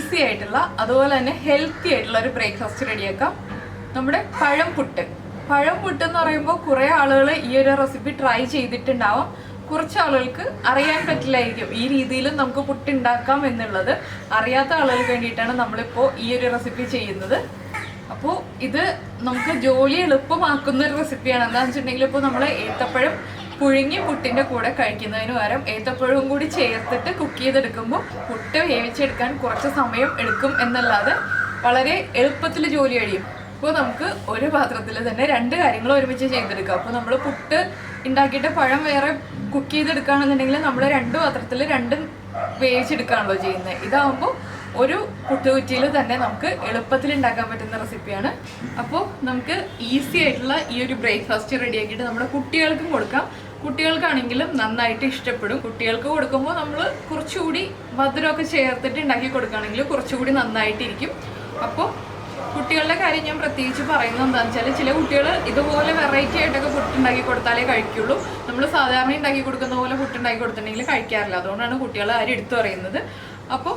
Easy ആയിട്ടുള്ള അതുപോലെ തന്നെ ഹെൽത്തി ആയിട്ടുള്ള ഒരു ബ്രേക്ക്ഫാസ്റ്റ് റെഡിയാക്കാം. നമ്മുടെ പഴം പുട്ട് എന്ന് പറയുമ്പോൾ കുറേ ആളുകൾ ഈ ഒരു റെസിപ്പി ട്രൈ ചെയ്തിട്ടുണ്ടാവാം. കുറച്ച് ആളുകൾക്ക് അറിയാൻ പറ്റില്ലായിരിക്കും ഈ രീതിയിൽ നമുക്ക് പുട്ടുണ്ടാക്കാം എന്നുള്ളത്. അറിയാത്ത ആളുകൾക്ക് വേണ്ടിയിട്ടാണ് നമ്മളിപ്പോൾ ഈ ഒരു റെസിപ്പി ചെയ്യുന്നത്. അപ്പോൾ ഇത് നമുക്ക് ജോലി എളുപ്പമാക്കുന്ന ഒരു റെസിപ്പിയാണ്. എന്താണെന്ന് വെച്ചിട്ടുണ്ടെങ്കിൽ ഇപ്പോൾ നമ്മൾ ഏത്തപ്പഴം പുഴുങ്ങി പുട്ടിൻ്റെ കൂടെ കഴിക്കുന്നതിന് പകരം ഏത്തപ്പഴവും കൂടി ചേർത്തിട്ട് കുക്ക് ചെയ്തെടുക്കുമ്പോൾ പുട്ട് വേവിച്ചെടുക്കാൻ കുറച്ച് സമയം എടുക്കും എന്നല്ലാതെ വളരെ എളുപ്പത്തിൽ ജോലി കഴിയും. അപ്പോൾ നമുക്ക് ഒരു പാത്രത്തിൽ തന്നെ രണ്ട് കാര്യങ്ങൾ ഒരുമിച്ച് ചെയ്തെടുക്കാം. അപ്പോൾ നമ്മൾ പുട്ട് ഉണ്ടാക്കിയിട്ട് പഴം വേറെ കുക്ക് ചെയ്തെടുക്കുകയാണെന്നുണ്ടെങ്കിൽ നമ്മൾ രണ്ട് പാത്രത്തിൽ രണ്ടും വേവിച്ചെടുക്കുകയാണല്ലോ ചെയ്യുന്നത്. ഇതാകുമ്പോൾ ഒരു പുട്ടുകുറ്റിയിൽ തന്നെ നമുക്ക് എളുപ്പത്തിൽ ഉണ്ടാക്കാൻ പറ്റുന്ന റെസിപ്പിയാണ്. അപ്പോൾ നമുക്ക് ഈസി ആയിട്ടുള്ള ഈ ഒരു ബ്രേക്ക്ഫാസ്റ്റ് റെഡിയാക്കിയിട്ട് നമ്മുടെ കുട്ടികൾക്കും കൊടുക്കാം. കുട്ടികൾക്കാണെങ്കിലും നന്നായിട്ട് ഇഷ്ടപ്പെടും. കുട്ടികൾക്ക് കൊടുക്കുമ്പോൾ നമ്മൾ കുറച്ചുകൂടി മധുരമൊക്കെ ചേർത്തിട്ട് ഉണ്ടാക്കി കൊടുക്കുകയാണെങ്കിൽ കുറച്ചുകൂടി നന്നായിട്ടിരിക്കും. അപ്പോൾ കുട്ടികളുടെ കാര്യം ഞാൻ പ്രത്യേകിച്ച് പറയുന്നത് എന്താണെന്ന് വെച്ചാൽ ചില കുട്ടികൾ ഇതുപോലെ വെറൈറ്റി ആയിട്ടൊക്കെ പുട്ടുണ്ടാക്കി കൊടുത്താലേ കഴിക്കുള്ളൂ. നമ്മൾ സാധാരണ ഉണ്ടാക്കി കൊടുക്കുന്ന പോലെ പുട്ടുണ്ടാക്കി കൊടുത്തിട്ടുണ്ടെങ്കിൽ കഴിക്കാറില്ല. അതുകൊണ്ടാണ് കുട്ടികൾ ആരും എടുത്തു പറയുന്നത്. അപ്പോൾ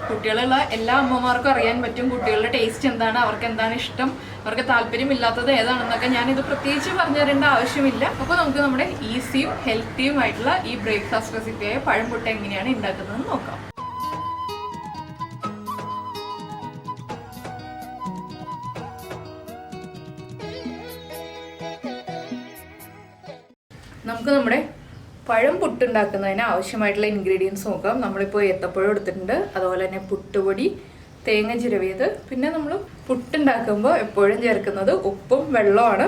കുട്ടികളുള്ള എല്ലാ അമ്മമാർക്കും അറിയാൻ പറ്റും കുട്ടികളുടെ ടേസ്റ്റ് എന്താണ്, അവർക്ക് എന്താണ് ഇഷ്ടം, അവർക്ക് താല്പര്യമില്ലാത്തത് ഏതാണെന്നൊക്കെ ഞാനിത് പ്രത്യേകിച്ച് പറഞ്ഞു തരേണ്ട ആവശ്യമില്ല. അപ്പോൾ നമുക്ക് നമ്മുടെ ഈസിയും ഹെൽത്തിയും ആയിട്ടുള്ള ഈ ബ്രേക്ക്ഫാസ്റ്റ് റെസിപ്പിയായ പഴം പുട്ട് എങ്ങനെയാണ് ഉണ്ടാക്കുന്നതെന്ന് നോക്കാം. നമുക്ക് നമ്മുടെ പഴം പുട്ടുണ്ടാക്കുന്നതിന് ആവശ്യമായിട്ടുള്ള ഇൻഗ്രീഡിയൻസ് നോക്കാം. നമ്മളിപ്പോൾ ഏത്തപ്പഴം എടുത്തിട്ടുണ്ട്, അതുപോലെ തന്നെ പുട്ടുപൊടി, തേങ്ങ ചിരവിയത്, പിന്നെ നമ്മൾ പുട്ടുണ്ടാക്കുമ്പോൾ എപ്പോഴും ചേർക്കുന്നത് ഉപ്പും വെള്ളമാണ്.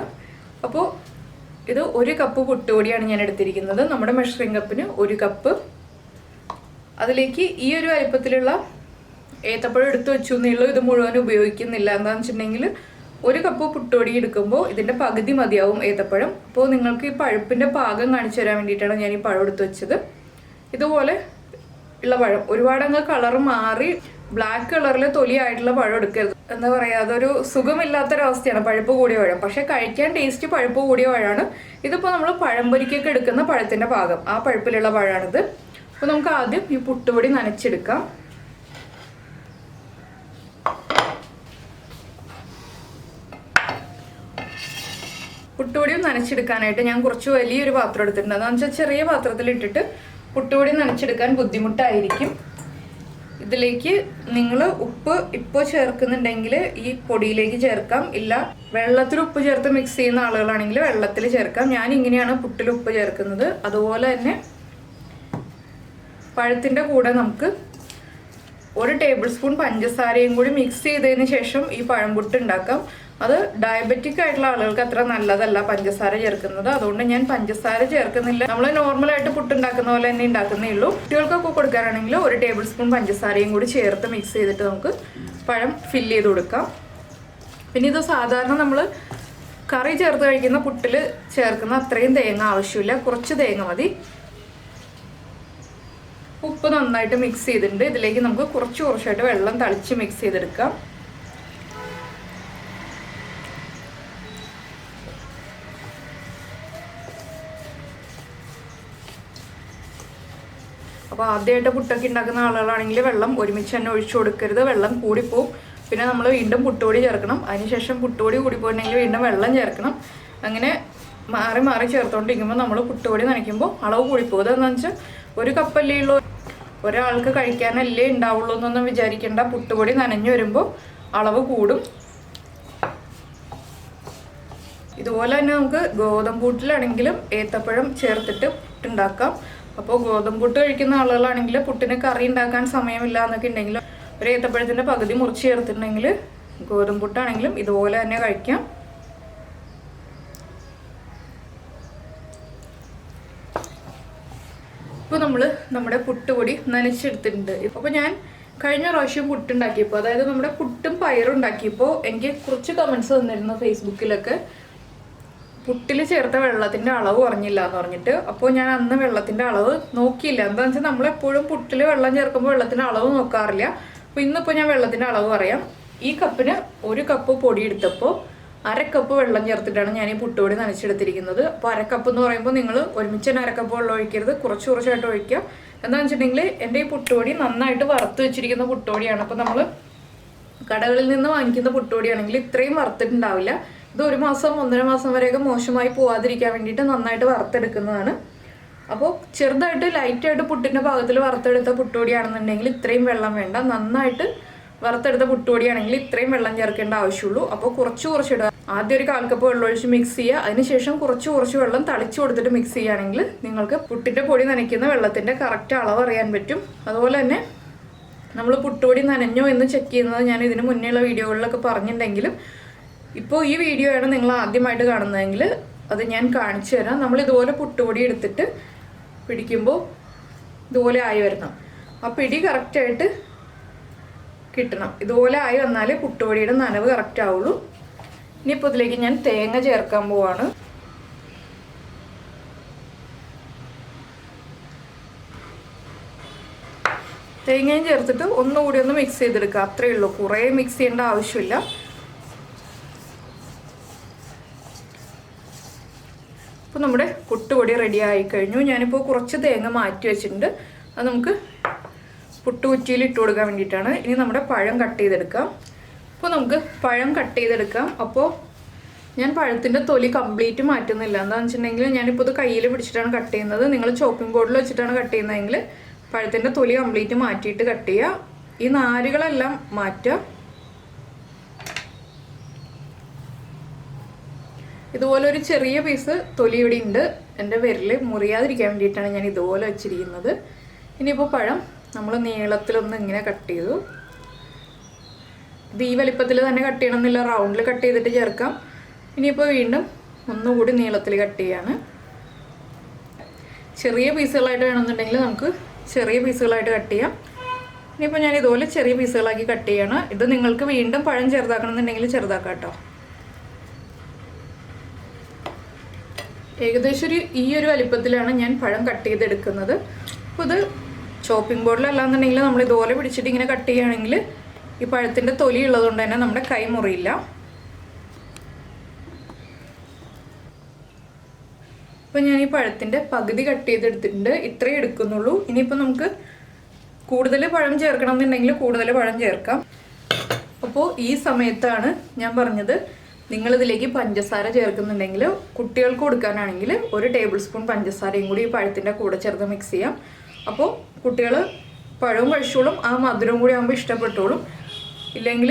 അപ്പോൾ ഇത് 1 കപ്പ് പുട്ടുപൊടിയാണ് ഞാൻ എടുത്തിരിക്കുന്നത്. നമ്മുടെ മെഷറിംഗ് കപ്പിന് 1 കപ്പ്. അതിലേക്ക് ഈ ഒരു വലിപ്പത്തിലുള്ള ഏത്തപ്പഴം എടുത്ത് വെച്ചു എന്നുള്ളൂ. ഇത് മുഴുവൻ ഉപയോഗിക്കുന്നില്ല. എന്താണെന്ന് വെച്ചിട്ടുണ്ടെങ്കിൽ 1 കപ്പ് പുട്ടുപൊടി എടുക്കുമ്പോൾ ഇതിൻ്റെ പകുതി മതിയാവും ഏത്തപ്പഴം. അപ്പോൾ നിങ്ങൾക്ക് ഈ പഴുപ്പിൻ്റെ പാകം കാണിച്ചു തരാൻ വേണ്ടിയിട്ടാണ് ഞാൻ ഈ പഴം എടുത്ത് വെച്ചത്. ഇതുപോലെ ഉള്ള പഴം, ഒരുപാട് അങ്ങ് കളർ മാറി ബ്ലാക്ക് കളറിൽ തൊലിയായിട്ടുള്ള പഴം എടുക്കരുത്. എന്താ പറയുക, അതൊരു സുഖമില്ലാത്തൊരവസ്ഥയാണ് പഴുപ്പ് കൂടിയ പഴം. പക്ഷേ കഴിക്കാൻ ടേസ്റ്റ് പഴുപ്പ് കൂടിയ പഴമാണ്. ഇതിപ്പോൾ നമ്മൾ പഴംപൊരിക്കൊക്കെ എടുക്കുന്ന പഴത്തിൻ്റെ പാകം, ആ പഴുപ്പിലുള്ള പഴമാണിത്. അപ്പോൾ നമുക്ക് ആദ്യം ഈ പുട്ടുപൊടി നനച്ചെടുക്കാം. പുട്ടുപൊടിയും നനച്ചെടുക്കാനായിട്ട് ഞാൻ കുറച്ച് വലിയൊരു പാത്രം എടുത്തിട്ടുണ്ട്. അതെന്ന് വെച്ചാൽ ചെറിയ പാത്രത്തിൽ ഇട്ടിട്ട് പുട്ടുപൊടി നനച്ചെടുക്കാൻ ബുദ്ധിമുട്ടായിരിക്കും. ഇതിലേക്ക് നിങ്ങൾ ഉപ്പ് ഇപ്പോൾ ചേർക്കുന്നുണ്ടെങ്കിൽ ഈ പൊടിയിലേക്ക് ചേർക്കാം. ഇല്ല വെള്ളത്തിൽ ഉപ്പ് ചേർത്ത് മിക്സ് ചെയ്യുന്ന ആളുകളാണെങ്കിൽ വെള്ളത്തിൽ ചേർക്കാം. ഞാൻ ഇങ്ങനെയാണ് പുട്ടിൽ ഉപ്പ് ചേർക്കുന്നത്. അതുപോലെ തന്നെ പഴത്തിൻ്റെ കൂടെ നമുക്ക് 1 ടേബിൾ സ്പൂൺ പഞ്ചസാരയും കൂടി മിക്സ് ചെയ്തതിന് ശേഷം ഈ പഴംപുട്ട് ഉണ്ടാക്കാം. അത് ഡയബറ്റിക് ആയിട്ടുള്ള ആളുകൾക്ക് അത്ര നല്ലതല്ല പഞ്ചസാര ചേർക്കുന്നത്. അതുകൊണ്ട് ഞാൻ പഞ്ചസാര ചേർക്കുന്നില്ല. നമ്മൾ നോർമലായിട്ട് പുട്ടുണ്ടാക്കുന്ന പോലെ തന്നെ ഉണ്ടാക്കുന്നേ ഉള്ളൂ. കുട്ടികൾക്കൊക്കെ കൊടുക്കാനാണെങ്കിൽ 1 ടേബിൾ സ്പൂൺ പഞ്ചസാരയും കൂടി ചേർത്ത് മിക്സ് ചെയ്തിട്ട് നമുക്ക് പഴം ഫില്ല് ചെയ്ത് കൊടുക്കാം. പിന്നെ ഇത് സാധാരണ നമ്മൾ കറി ചേർത്ത് കഴിക്കുന്ന പുട്ടിൽ ചേർക്കുന്ന അത്രയും തേങ്ങ ആവശ്യമില്ല, കുറച്ച് തേങ്ങ മതി. ഉപ്പ് നന്നായിട്ട് മിക്സ് ചെയ്തിട്ടുണ്ട്. ഇതിലേക്ക് നമുക്ക് കുറച്ചായിട്ട് വെള്ളം തളിച്ച് മിക്സ് ചെയ്തെടുക്കാം. അപ്പോൾ ആദ്യമായിട്ട് പുട്ടൊക്കെ ഉണ്ടാക്കുന്ന ആളുകളാണെങ്കിൽ വെള്ളം ഒരുമിച്ച് തന്നെ ഒഴിച്ചു കൊടുക്കരുത്, വെള്ളം കൂടിപ്പോവും. പിന്നെ നമ്മൾ വീണ്ടും പുട്ടുപൊടി ചേർക്കണം. അതിനുശേഷം പുട്ടുപൊടി കൂടിപ്പോയിട്ടുണ്ടെങ്കിൽ വീണ്ടും വെള്ളം ചേർക്കണം. അങ്ങനെ മാറി മാറി ചേർത്തുകൊണ്ടിരിക്കുമ്പോൾ നമ്മൾ പുട്ടുപൊടി നനയ്ക്കുമ്പോൾ അളവ് കൂടിപ്പോകും. അതെന്ന് വെച്ചാൽ 1 കപ്പല്ലേ ഉള്ളൂ, ഒരാൾക്ക് കഴിക്കാനല്ലേ ഉണ്ടാവുള്ളൂ എന്നൊന്നും വിചാരിക്കേണ്ട. പുട്ടുപൊടി നനഞ്ഞു വരുമ്പോൾ അളവ് കൂടും. ഇതുപോലെ തന്നെ നമുക്ക് ഗോതമ്പൂട്ടിലാണെങ്കിലും ഏത്തപ്പഴം ചേർത്തിട്ട് പുട്ടുണ്ടാക്കാം. അപ്പോൾ ഗോതമ്പൂട്ട് കഴിക്കുന്ന ആളുകളാണെങ്കിൽ പുട്ടിന് കറി ഉണ്ടാക്കാൻ സമയമില്ല എന്നൊക്കെ ഉണ്ടെങ്കിൽ ഒരു ഏത്തപ്പഴത്തിൻ്റെ പകുതി മുറിച്ച് ചേർത്തിട്ടുണ്ടെങ്കിൽ ഗോതമ്പൂട്ടാണെങ്കിലും ഇതുപോലെ തന്നെ കഴിക്കാം. ഇപ്പോൾ നമ്മൾ നമ്മുടെ പുട്ടുപൊടി നനച്ചെടുത്തിട്ടുണ്ട്. അപ്പോൾ ഞാൻ കഴിഞ്ഞ പ്രാവശ്യം പുട്ടുണ്ടാക്കിയപ്പോൾ, അതായത് നമ്മുടെ പുട്ടും പയറും ഉണ്ടാക്കിയപ്പോൾ എനിക്ക് കുറച്ച് കമൻസ് വന്നിരുന്നു ഫേസ്ബുക്കിലൊക്കെ. പുട്ടിൽ ചേർത്ത വെള്ളത്തിൻ്റെ അളവ് കുറഞ്ഞില്ല എന്ന് പറഞ്ഞിട്ട്. അപ്പോൾ ഞാൻ അന്ന് വെള്ളത്തിൻ്റെ അളവ് നോക്കിയില്ല. എന്താണെന്ന് വെച്ചാൽ നമ്മളെപ്പോഴും പുട്ടിൽ വെള്ളം ചേർക്കുമ്പോൾ വെള്ളത്തിൻ്റെ അളവ് നോക്കാറില്ല. അപ്പോൾ ഇന്നിപ്പോൾ ഞാൻ വെള്ളത്തിൻ്റെ അളവ് പറയാം. ഈ കപ്പിന് 1 കപ്പ് പൊടി എടുത്തപ്പോൾ 1/2 കപ്പ് വെള്ളം ചേർത്തിട്ടാണ് ഞാൻ ഈ പുട്ടുപൊടി നനച്ചെടുത്തിരിക്കുന്നത്. അപ്പോൾ 1/2 കപ്പ് എന്ന് പറയുമ്പോൾ നിങ്ങൾ ഒരുമിച്ച് തന്നെ 1/2 കപ്പ് വെള്ളം ഒഴിക്കരുത്, കുറച്ചായിട്ട് ഒഴിക്കുക. എന്താണെന്ന് വെച്ചിട്ടുണ്ടെങ്കിൽ എൻ്റെ ഈ പുട്ടുപൊടി നന്നായിട്ട് വറുത്ത് വെച്ചിരിക്കുന്ന പുട്ടുപൊടിയാണ്. അപ്പോൾ നമ്മൾ കടകളിൽ നിന്ന് വാങ്ങിക്കുന്ന പുട്ടുപൊടിയാണെങ്കിൽ ഇത്രയും വറുത്തിട്ടുണ്ടാവില്ല. ഇത് 1 മാസം 1.5 മാസം വരെയൊക്കെ മോശമായി പോവാതിരിക്കാൻ വേണ്ടിയിട്ട് നന്നായിട്ട് വറുത്തെടുക്കുന്നതാണ്. അപ്പോൾ ചെറുതായിട്ട് ലൈറ്റായിട്ട് പുട്ടിൻ്റെ പാകത്തിൽ വറുത്തെടുത്ത പുട്ടുപൊടിയാണെന്നുണ്ടെങ്കിൽ ഇത്രയും വെള്ളം വേണ്ട. നന്നായിട്ട് വറുത്തെടുത്ത പുട്ടുപൊടിയാണെങ്കിൽ ഇത്രയും വെള്ളം ചേർക്കേണ്ട ആവശ്യമുള്ളൂ. അപ്പോൾ കുറച്ച് ഇടുക. ആദ്യം ഒരു 1/4 കപ്പ് വെള്ളം ഒഴിച്ച് മിക്സ് ചെയ്യുക. അതിനുശേഷം കുറച്ച് വെള്ളം തളിച്ചു കൊടുത്തിട്ട് മിക്സ് ചെയ്യുകയാണെങ്കിൽ നിങ്ങൾക്ക് പുട്ടിൻ്റെ പൊടി നനയ്ക്കുന്ന വെള്ളത്തിൻ്റെ കറക്റ്റ് അളവ് അറിയാൻ പറ്റും. അതുപോലെ തന്നെ നമ്മൾ പുട്ടുപൊടി നനഞ്ഞോ എന്ന് ചെക്ക് ചെയ്യുന്നത് ഞാൻ ഇതിന് മുന്നേയുള്ള വീഡിയോകളിലൊക്കെ പറഞ്ഞിട്ടുണ്ടെങ്കിലും ഇപ്പോൾ ഈ വീഡിയോ ആണ് നിങ്ങൾ ആദ്യമായിട്ട് കാണുന്നതെങ്കിൽ അത് ഞാൻ കാണിച്ചു തരാം. നമ്മൾ ഇതുപോലെ പുട്ടുപൊടി എടുത്തിട്ട് പിടിക്കുമ്പോൾ ഇതുപോലെ ആയി വരണം. ആ പിടി കറക്റ്റായിട്ട് കിട്ടണം. ഇതുപോലെ ആയി വന്നാലേ പുട്ടുപൊടിയുടെ നനവ് കറക്റ്റ് ആവുള്ളൂ. ഇനിയിപ്പോൾ ഇതിലേക്ക് ഞാൻ തേങ്ങ ചേർക്കാൻ പോവാണ്. തേങ്ങയും ചേർത്തിട്ട് ഒന്നുകൂടി ഒന്ന് മിക്സ് ചെയ്തെടുക്കുക. അത്രയേ ഉള്ളൂ, കുറേ മിക്സ് ചെയ്യേണ്ട ആവശ്യമില്ല. അപ്പോൾ നമ്മുടെ പുട്ടുപൊടി റെഡി ആയി കഴിഞ്ഞു. ഞാനിപ്പോൾ കുറച്ച് തേങ്ങ മാറ്റി വെച്ചിട്ടുണ്ട്. അത് നമുക്ക് പുട്ടുകുറ്റിയിൽ ഇട്ട് കൊടുക്കാൻ വേണ്ടിയിട്ടാണ്. ഇനി നമ്മുടെ പഴം കട്ട് ചെയ്തെടുക്കാം. അപ്പോൾ നമുക്ക് പഴം കട്ട് ചെയ്തെടുക്കാം. അപ്പോൾ ഞാൻ പഴത്തിൻ്റെ തൊലി കംപ്ലീറ്റ് മാറ്റുന്നില്ല. എന്താണെന്ന് വെച്ചിട്ടുണ്ടെങ്കിൽ ഞാനിപ്പോൾ ഇത് കയ്യിൽ പിടിച്ചിട്ടാണ് കട്ട് ചെയ്യുന്നത്. നിങ്ങൾ ചോപ്പിംഗ് ബോർഡിൽ വെച്ചിട്ടാണ് കട്ട് ചെയ്യുന്നതെങ്കിൽ പഴത്തിൻ്റെ തൊലി കംപ്ലീറ്റ് മാറ്റിയിട്ട് കട്ട് ചെയ്യുക. ഈ നാരുകളെല്ലാം മാറ്റുക. ഇതുപോലെ ഒരു ചെറിയ പീസ് തൊലി ഇവിടെ ഉണ്ട്. എൻ്റെ വിരൽ മുറിയാതിരിക്കാൻ വേണ്ടിയിട്ടാണ് ഞാൻ ഇതുപോലെ വെച്ചിരിക്കുന്നത്. ഇനിയിപ്പോൾ പഴം നമ്മൾ നീളത്തിലൊന്ന് ഇങ്ങനെ കട്ട് ചെയ്തു. ഇത് ഈ വലിപ്പത്തിൽ തന്നെ കട്ട് ചെയ്യണമെന്നില്ല, റൗണ്ടിൽ കട്ട് ചെയ്തിട്ട് ചേർക്കാം. ഇനിയിപ്പോൾ വീണ്ടും ഒന്നുകൂടി നീളത്തിൽ കട്ട് ചെയ്യാണ്. ചെറിയ പീസുകളായിട്ട് വേണമെന്നുണ്ടെങ്കിൽ നമുക്ക് ചെറിയ പീസുകളായിട്ട് കട്ട് ചെയ്യാം. ഇനിയിപ്പോൾ ഞാൻ ഇതുപോലെ ചെറിയ പീസുകളാക്കി കട്ട് ചെയ്യാണ്. ഇത് നിങ്ങൾക്ക് വീണ്ടും പഴം ചെറുതാക്കണമെന്നുണ്ടെങ്കിൽ ചെറുതാക്കാം കേട്ടോ. ഏകദേശം ഈ ഒരു വലിപ്പത്തിലാണ് ഞാൻ പഴം കട്ട് ചെയ്തെടുക്കുന്നത്. അപ്പോൾ ഇത് ചോപ്പിംഗ് ബോർഡിലല്ലാന്നുണ്ടെങ്കിൽ നമ്മൾ ഇതുപോലെ പിടിച്ചിട്ട് ഇങ്ങനെ കട്ട് ചെയ്യുകയാണെങ്കിൽ ഈ പഴത്തിൻ്റെ തൊലി ഉള്ളതുകൊണ്ട് തന്നെ നമ്മുടെ കൈ മുറിയില്ല. അപ്പോൾ ഞാൻ ഈ പഴത്തിൻ്റെ പകുതി കട്ട് ചെയ്തെടുത്തിട്ടുണ്ട്. ഇത്രയേ എടുക്കുന്നുള്ളൂ. ഇനിയിപ്പോൾ നമുക്ക് കൂടുതൽ പഴം ചേർക്കണം എന്നുണ്ടെങ്കിൽ കൂടുതൽ പഴം ചേർക്കാം. അപ്പോൾ ഈ സമയത്താണ് ഞാൻ പറഞ്ഞത്, നിങ്ങളിതിലേക്ക് പഞ്ചസാര ചേർക്കുന്നുണ്ടെങ്കിൽ കുട്ടികൾക്ക് കൊടുക്കാനാണെങ്കിൽ 1 ടേബിൾ സ്പൂൺ പഞ്ചസാരയും കൂടി ഈ പഴത്തിൻ്റെ കൂടെ ചേർത്ത് മിക്സ് ചെയ്യാം. അപ്പോൾ കുട്ടികൾ പഴവും കഴിച്ചോളും, ആ മധുരവും കൂടി ആകുമ്പോൾ ഇഷ്ടപ്പെട്ടോളും. ഇല്ലെങ്കിൽ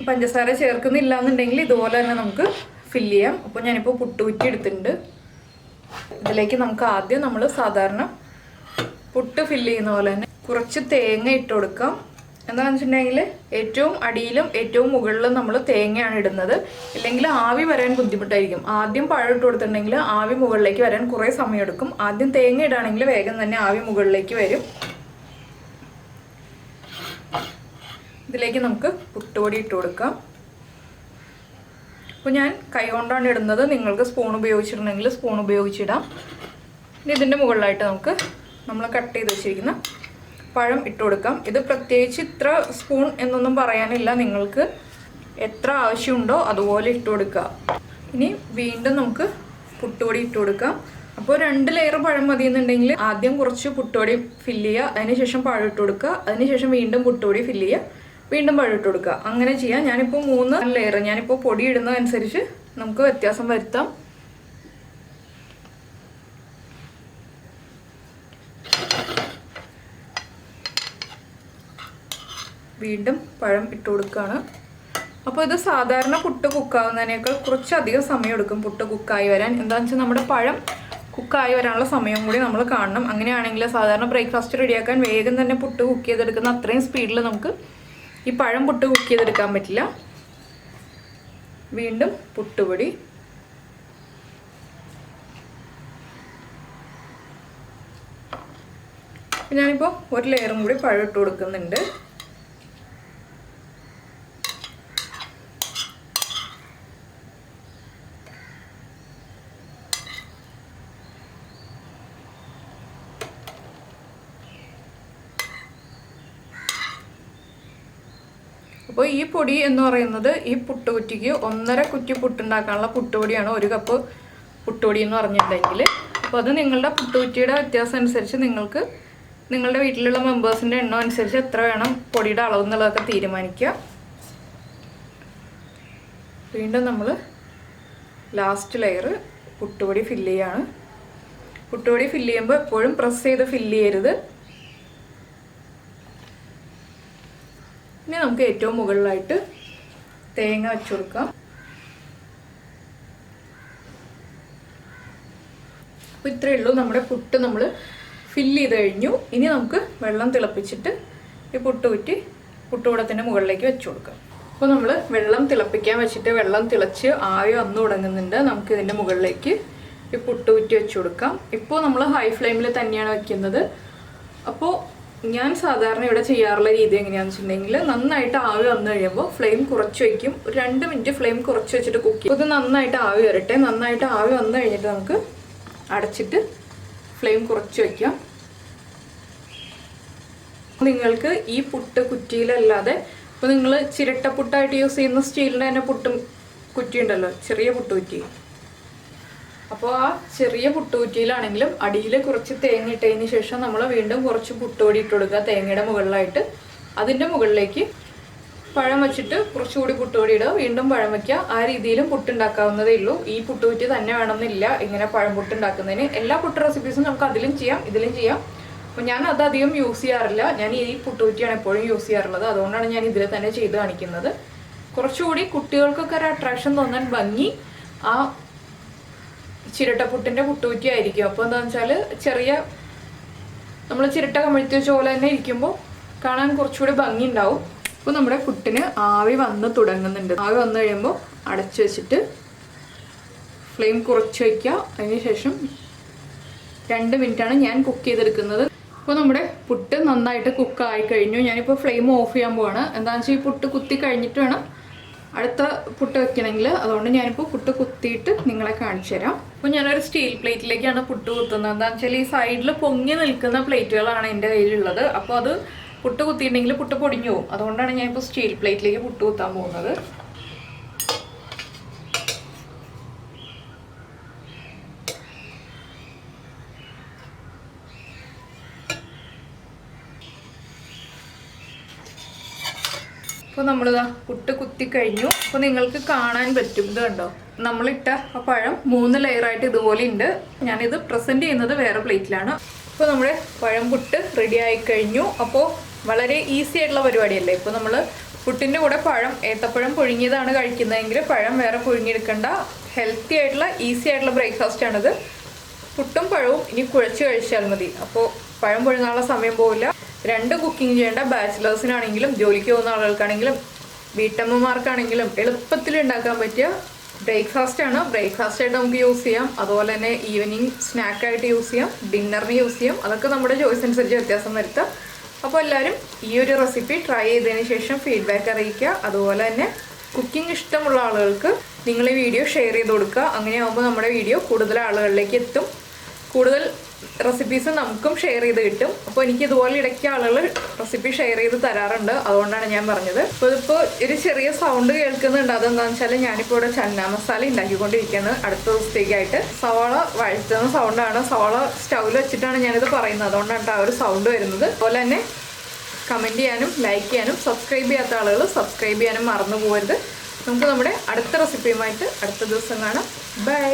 പഞ്ചസാര ചേർക്കുന്നില്ല എന്നുണ്ടെങ്കിൽ ഇതുപോലെ തന്നെ നമുക്ക് ഫില്ല് ചെയ്യാം. അപ്പോൾ ഞാനിപ്പോൾ പുട്ടുകുറ്റി എടുത്തിട്ടുണ്ട്. ഇതിലേക്ക് നമുക്ക് ആദ്യം നമ്മൾ സാധാരണ പുട്ട് ഫില്ല് ചെയ്യുന്ന പോലെ തന്നെ കുറച്ച് തേങ്ങ ഇട്ട് കൊടുക്കാം. എന്താണെന്ന് വെച്ചിട്ടുണ്ടെങ്കിൽ ഏറ്റവും അടിയിലും ഏറ്റവും മുകളിലും നമ്മൾ തേങ്ങയാണ് ഇടുന്നത്. ഇല്ലെങ്കിൽ ആവി വരാൻ ബുദ്ധിമുട്ടായിരിക്കും. ആദ്യം പഴം ഇട്ട് കൊടുത്തിട്ടുണ്ടെങ്കിൽ ആവി മുകളിലേക്ക് വരാൻ കുറേ സമയമെടുക്കും. ആദ്യം തേങ്ങ ഇടുകയാണെങ്കിൽ വേഗം തന്നെ ആവി മുകളിലേക്ക് വരും. ഇതിലേക്ക് നമുക്ക് പുട്ടുപൊടി ഇട്ട് കൊടുക്കാം. അപ്പോൾ ഞാൻ കൈ കൊണ്ടാണ് ഇടുന്നത്. നിങ്ങൾക്ക് സ്പൂൺ ഉപയോഗിച്ചിട്ടുണ്ടെങ്കിൽ സ്പൂൺ ഉപയോഗിച്ചിടാം. ഇനി ഇതിൻ്റെ മുകളിലായിട്ട് നമുക്ക് നമ്മൾ കട്ട് ചെയ്ത് വെച്ചിരിക്കുന്ന പഴം ഇട്ട് കൊടുക്കാം. ഇത് പ്രത്യേകിച്ച് ഇത്ര സ്പൂൺ എന്നൊന്നും പറയാനില്ല, നിങ്ങൾക്ക് എത്ര ആവശ്യമുണ്ടോ അതുപോലെ ഇട്ട് കൊടുക്കുക. ഇനി വീണ്ടും നമുക്ക് പുട്ടുപൊടി ഇട്ട് കൊടുക്കാം. അപ്പോൾ 2 ലെയർ പഴം മതി എന്നുണ്ടെങ്കിൽ ആദ്യം കുറച്ച് പുട്ടുപൊടി ഫില്ല് ചെയ്യുക, അതിനുശേഷം പഴം ഇട്ട് കൊടുക്കുക, അതിനുശേഷം വീണ്ടും പുട്ടുപൊടി ഫില്ല് ചെയ്യുക, വീണ്ടും പഴം ഇട്ട് കൊടുക്കുക. അങ്ങനെ ചെയ്യാം. ഞാനിപ്പോൾ 3 ലെയർ, ഞാനിപ്പോൾ പൊടി ഇടുന്നതനുസരിച്ച് നമുക്ക് വ്യത്യാസം വരുത്താം. വീണ്ടും പഴം ഇട്ട് കൊടുക്കുകയാണ്. അപ്പോൾ ഇത് സാധാരണ പുട്ട് കുക്കാവുന്നതിനേക്കാൾ കുറച്ചധികം സമയം എടുക്കും പുട്ട് കുക്കായി വരാൻ. എന്താണെന്ന് വെച്ചാൽ നമ്മുടെ പഴം കുക്കായി വരാനുള്ള സമയം കൂടി നമ്മൾ കാണണം. അങ്ങനെയാണെങ്കിൽ സാധാരണ ബ്രേക്ക്ഫാസ്റ്റ് റെഡിയാക്കാൻ വേഗം തന്നെ പുട്ട് കുക്ക് ചെയ്തെടുക്കുന്ന അത്രയും സ്പീഡിൽ നമുക്ക് ഈ പഴം പുട്ട് കുക്ക് ചെയ്തെടുക്കാൻ പറ്റില്ല. വീണ്ടും പുട്ടുപൊടി, ഞാനിപ്പോൾ 1 ലെയറും കൂടി പഴം ഇട്ട് കൊടുക്കുന്നുണ്ട്. അപ്പോൾ ഈ പൊടി എന്ന് പറയുന്നത് ഈ പുട്ടുകുറ്റിക്ക് 1.5 കുറ്റി പുട്ടുണ്ടാക്കാനുള്ള പുട്ടുപൊടിയാണ് 1 കപ്പ് പുട്ടുപൊടി എന്ന് പറഞ്ഞിട്ടുണ്ടെങ്കിൽ. അപ്പോൾ അത് നിങ്ങളുടെ പുട്ടുകുറ്റിയുടെ വ്യത്യാസം അനുസരിച്ച് നിങ്ങൾക്ക് നിങ്ങളുടെ വീട്ടിലുള്ള മെമ്പേഴ്സിൻ്റെ എണ്ണം അനുസരിച്ച് എത്ര വേണം പൊടിയുടെ അളവ് എന്നുള്ളതൊക്കെ തീരുമാനിക്കുക. വീണ്ടും നമ്മൾ ലാസ്റ്റ് ലെയർ പുട്ടുപൊടി ഫില്ല് ചെയ്യാണ്. പുട്ടുപൊടി ഫില്ല് ചെയ്യുമ്പോൾ എപ്പോഴും പ്രസ് ചെയ്ത് ഫില്ല് ചെയ്യരുത്. ഇനി നമുക്ക് ഏറ്റവും മുകളിലായിട്ട് തേങ്ങ വെച്ച് കൊടുക്കാം. അപ്പോൾ ഇത്രയേ ഉള്ളൂ, നമ്മുടെ പുട്ട് നമ്മൾ ഫില്ല് ചെയ്ത് കഴിഞ്ഞു. ഇനി നമുക്ക് വെള്ളം തിളപ്പിച്ചിട്ട് ഈ പുട്ടുകൂടത്തിൻ്റെ മുകളിലേക്ക് വെച്ച് കൊടുക്കാം. അപ്പോൾ നമ്മൾ വെള്ളം തിളപ്പിക്കാൻ വെച്ചിട്ട് വെള്ളം തിളച്ച് ആവി വന്നു തുടങ്ങുന്നുണ്ട്. നമുക്ക് ഇതിൻ്റെ മുകളിലേക്ക് ഈ പുട്ടുകുറ്റി വെച്ച് കൊടുക്കാം. ഇപ്പോൾ നമ്മൾ ഹൈ ഫ്ലെയിമിൽ തന്നെയാണ് വയ്ക്കുന്നത്. അപ്പോൾ ഞാൻ സാധാരണ ഇവിടെ ചെയ്യാറുള്ള രീതി എങ്ങനെയാണെന്ന് വെച്ചിട്ടുണ്ടെങ്കിൽ നന്നായിട്ട് ആവി വന്നു കഴിയുമ്പോൾ ഫ്ലെയിം കുറച്ച് വയ്ക്കും. ഒരു 2 മിനിറ്റ് ഫ്ലെയിം കുറച്ച് വെച്ചിട്ട് കുക്ക് ചെയ്യും. ഇത് നന്നായിട്ട് ആവി വരട്ടെ. നന്നായിട്ട് ആവി വന്നു കഴിഞ്ഞിട്ട് നമുക്ക് അടച്ചിട്ട് ഫ്ലെയിം കുറച്ച് വയ്ക്കാം. നിങ്ങൾക്ക് ഈ പുട്ട് കുറ്റിയിലല്ലാതെ ഇപ്പോൾ നിങ്ങൾ ചിരട്ടപ്പുട്ടായിട്ട് യൂസ് ചെയ്യുന്ന സ്റ്റീലിൻ്റെ തന്നെ കുറ്റി ഉണ്ടല്ലോ, ചെറിയ പുട്ടുകുറ്റി. അപ്പോൾ ആ ചെറിയ പുട്ടുകുറ്റിയിലാണെങ്കിലും അടിയിൽ കുറച്ച് തേങ്ങ ഇട്ടതിന് ശേഷം നമ്മൾ വീണ്ടും കുറച്ച് പുട്ടുപൊടി ഇട്ട് കൊടുക്കുക തേങ്ങയുടെ മുകളിലായിട്ട്. അതിൻ്റെ മുകളിലേക്ക് പഴം വെച്ചിട്ട് കുറച്ചുകൂടി പുട്ടുപൊടി ഇടുക, വീണ്ടും പഴം വയ്ക്കുക. ആ രീതിയിലും പുട്ടുണ്ടാക്കാവുന്നതേ ഉള്ളൂ. ഈ പുട്ടുകുറ്റി തന്നെ വേണമെന്നില്ല ഇങ്ങനെ പഴം പുട്ടുണ്ടാക്കുന്നതിന്. എല്ലാ പുട്ട് റെസിപ്പീസും നമുക്ക് അതിലും ചെയ്യാം ഇതിലും ചെയ്യാം. അപ്പോൾ ഞാൻ അത് അധികം യൂസ് ചെയ്യാറില്ല. ഞാൻ ഈ പുട്ടുകുറ്റിയാണ് എപ്പോഴും യൂസ് ചെയ്യാറുള്ളത്. അതുകൊണ്ടാണ് ഞാൻ ഇതിൽ തന്നെ ചെയ്ത് കാണിക്കുന്നത്. കുറച്ചുകൂടി കുട്ടികൾക്കൊക്കെ ഒരു അട്രാക്ഷൻ തോന്നാൻ ഭംഗി ആ ചിരട്ടപ്പുട്ടിൻ്റെ പുട്ടുകുറ്റി ആയിരിക്കും. അപ്പോൾ എന്താണെന്ന് വെച്ചാൽ ചെറിയ നമ്മൾ ചിരട്ട കമിഴ്ത്തി വെച്ച പോലെ തന്നെ ഇരിക്കുമ്പോൾ കാണാൻ കുറച്ചുകൂടി ഭംഗി ഉണ്ടാവും. അപ്പോൾ നമ്മുടെ പുട്ടിന് ആവി വന്ന് തുടങ്ങുന്നുണ്ട്. ആവി വന്നു കഴിയുമ്പോൾ അടച്ചു വെച്ചിട്ട് ഫ്ലെയിം കുറച്ച് വയ്ക്കുക. അതിനുശേഷം 2 മിനിറ്റാണ് ഞാൻ കുക്ക് ചെയ്തെടുക്കുന്നത്. അപ്പോൾ നമ്മുടെ പുട്ട് നന്നായിട്ട് കുക്കായി കഴിഞ്ഞു. ഞാനിപ്പോൾ ഫ്ലെയിം ഓഫ് ചെയ്യാൻ പോവാണ്. എന്താണെന്ന് വെച്ചാൽ ഈ പുട്ട് കുത്തി കഴിഞ്ഞിട്ട് വേണം അടുത്ത പുട്ട് വെക്കണമെങ്കിൽ. അതുകൊണ്ട് ഞാനിപ്പോൾ പുട്ട് കുത്തിയിട്ട് നിങ്ങളെ കാണിച്ചു തരാം. അപ്പോൾ ഞാനൊരു സ്റ്റീൽ പ്ലേറ്റിലേക്കാണ് പുട്ട് കുത്തുന്നത്. എന്താണെന്ന് വെച്ചാൽ ഈ സൈഡിൽ പൊങ്ങി നിൽക്കുന്ന പ്ലേറ്റുകളാണ് എൻ്റെ കയ്യിലുള്ളത്. അപ്പോൾ അത് പുട്ട് കുത്തിയിട്ടുണ്ടെങ്കിൽ പുട്ട് പൊടിഞ്ഞു പോകും. അതുകൊണ്ടാണ് ഞാനിപ്പോൾ സ്റ്റീൽ പ്ലേറ്റിലേക്ക് പുട്ട് കുത്താൻ പോകുന്നത്. അപ്പോൾ നമ്മളിതാ പുട്ട് കുത്തി കഴിഞ്ഞു. അപ്പോൾ നിങ്ങൾക്ക് കാണാൻ പറ്റും, ഇത് കണ്ടോ, നമ്മളിട്ട ആ പഴം 3 ലെയറായിട്ട് ഇതുപോലെ ഉണ്ട്. ഞാനിത് പ്രസൻറ്റ് ചെയ്യുന്നത് വേറെ പ്ലേറ്റിലാണ്. അപ്പോൾ നമ്മുടെ പഴം പുട്ട് റെഡി ആയി കഴിഞ്ഞു. അപ്പോൾ വളരെ ഈസി ആയിട്ടുള്ള പരിപാടിയല്ലേ. ഇപ്പോൾ നമ്മൾ പുട്ടിൻ്റെ കൂടെ ഏത്തപ്പഴം പുഴുങ്ങിയതാണ് കഴിക്കുന്നതെങ്കിൽ പഴം വേറെ പുഴുങ്ങിയെടുക്കേണ്ട. ഹെൽത്തി ആയിട്ടുള്ള ഈസി ആയിട്ടുള്ള ബ്രേക്ക്ഫാസ്റ്റാണിത്. പുട്ടും പഴവും ഇനി കുഴച്ച് കഴിച്ചാൽ മതി. അപ്പോൾ പഴം പുഴുങ്ങാനുള്ള സമയം പോവില്ല. 2 കുക്കിംഗ് ചെയ്യേണ്ട ബാച്ചിലേഴ്സിനാണെങ്കിലും ജോലിക്ക് പോകുന്ന ആളുകൾക്കാണെങ്കിലും വീട്ടമ്മമാർക്കാണെങ്കിലും എളുപ്പത്തിൽ ഉണ്ടാക്കാൻ പറ്റിയ ബ്രേക്ക്ഫാസ്റ്റാണ്. ബ്രേക്ക്ഫാസ്റ്റായിട്ട് നമുക്ക് യൂസ് ചെയ്യാം. അതുപോലെ തന്നെ ഈവനിങ് സ്നാക്കായിട്ട് യൂസ് ചെയ്യാം, ഡിന്നറിന് യൂസ് ചെയ്യാം. അതൊക്കെ നമ്മുടെ ചോയ്സ് അനുസരിച്ച് വ്യത്യാസം വരുത്താം. അപ്പോൾ എല്ലാവരും ഈ ഒരു റെസിപ്പി ട്രൈ ചെയ്തതിന് ശേഷം ഫീഡ്ബാക്ക് അറിയിക്കുക. അതുപോലെ തന്നെ കുക്കിംഗ് ഇഷ്ടമുള്ള ആളുകൾക്ക് നിങ്ങൾ ഈ വീഡിയോ ഷെയർ ചെയ്ത് കൊടുക്കുക. അങ്ങനെയാകുമ്പോൾ നമ്മുടെ വീഡിയോ കൂടുതൽ ആളുകളിലേക്ക് എത്തും. കൂടുതൽ റെസിപ്പീസ് നമുക്കും ഷെയർ ചെയ്ത് കിട്ടും. അപ്പോൾ എനിക്ക് ഇതുപോലെ ഇടയ്ക്ക് ആളുകൾ റെസിപ്പി ഷെയർ ചെയ്ത് തരാറുണ്ട്. അതുകൊണ്ടാണ് ഞാൻ പറഞ്ഞത്. അപ്പോൾ ഇതിപ്പോൾ ഒരു ചെറിയ സൗണ്ട് കേൾക്കുന്നുണ്ട്. അതെന്താണെന്ന് വെച്ചാൽ ഞാനിപ്പോൾ ഇവിടെ ചന്ന മസാല ഉണ്ടാക്കിക്കൊണ്ടിരിക്കുകയാണ് അടുത്ത ദിവസത്തേക്കായിട്ട്. സവാള വഴറ്റുന്ന സൗണ്ടാണ്. സവാള സ്റ്റൗവിൽ വെച്ചിട്ടാണ് ഞാനിത് പറയുന്നത്. അതുകൊണ്ടാണ് ആ ഒരു സൗണ്ട് വരുന്നത്. അതുപോലെ തന്നെ കമൻറ്റ് ചെയ്യാനും ലൈക്ക് ചെയ്യാനും സബ്സ്ക്രൈബ് ചെയ്യാത്ത ആളുകൾ സബ്സ്ക്രൈബ് ചെയ്യാനും മറന്നു പോകരുത്. നമുക്ക് നമ്മുടെ അടുത്ത റെസിപ്പിയുമായിട്ട് അടുത്ത ദിവസം കാണാം. ബൈ.